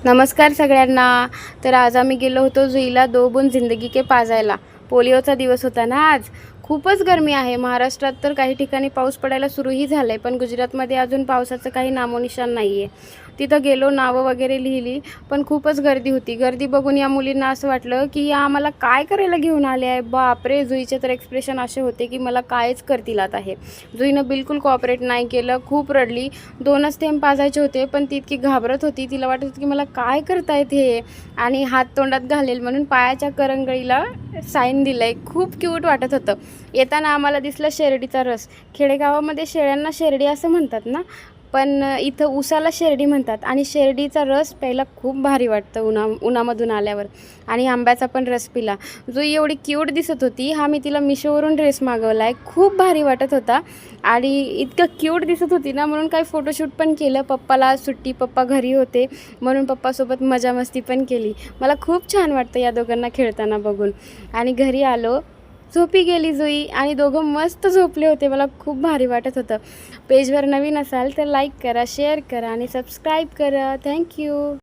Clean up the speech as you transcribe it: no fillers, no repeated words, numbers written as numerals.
नमस्कार सगळ्यांना. तर आज आम्ही गेलो होतो जुईला दो बूंद जिंदगी के पाजायला. पोलिओचा दिवस होता ना आज. खूपच गरमी आहे. महाराष्ट्रात तर काही ठिकाणी पाऊस पडायला सुरूही झाला आहे, पण गुजरातमध्ये अजून पावसाचं काही नामोनिशाण नाही आहे. तिथं गेलो, नावं वगैरे लिहिली, पण खूपच गर्दी होती. गर्दी बघून या मुलींना असं वाटलं की या आम्हाला काय करायला घेऊन आले आहे. बापरे, जुईचे तर एक्सप्रेशन असे होते की मला कायच करतील आता हे. जुईनं बिलकुल कॉपरेट नाही केलं, खूप रडली. 2च थेंब पाजायचे होते, पण ती इतकी घाबरत होती. तिला वाटत होतं की मला काय करतायत हे, आणि हात तोंडात घालेल म्हणून पायाच्या करंगळीला साईन दिलंय. खूप क्यूट वाटत होतं. येताना आम्हाला दिसलं शेरडीचा रस. खेडेगावामध्ये शेळ्यांना शेरडी असं म्हणतात ना, पण इथं उसाला शेरडी म्हणतात. आणि शेरडीचा रस प्यायला खूप भारी वाटतं उन्हामधून आल्यावर. आणि आंब्याचा पण रस पिला. जुई एवढी क्यूट दिसत होती. हा मी तिला मिशोवरून ड्रेस मागवला आहे. खूप भारी वाटत होता आणि इतकं क्यूट दिसत होती ना, म्हणून काही फोटोशूट पण केलं. पप्पाला आज सुट्टी, पप्पा घरी होते म्हणून पप्पासोबत मजा मस्ती पण केली. मला खूप छान वाटतं या दोघांना खेळताना बघून. आणि घरी आलो, झोपी गेली जुई आणि दोघं मस्त झोपले होते. मला खूप भारी वाटत होतं. पेजवर नवीन असाल तर लाईक करा, शेअर करा आणि सबस्क्राईब करा. थँक्यू.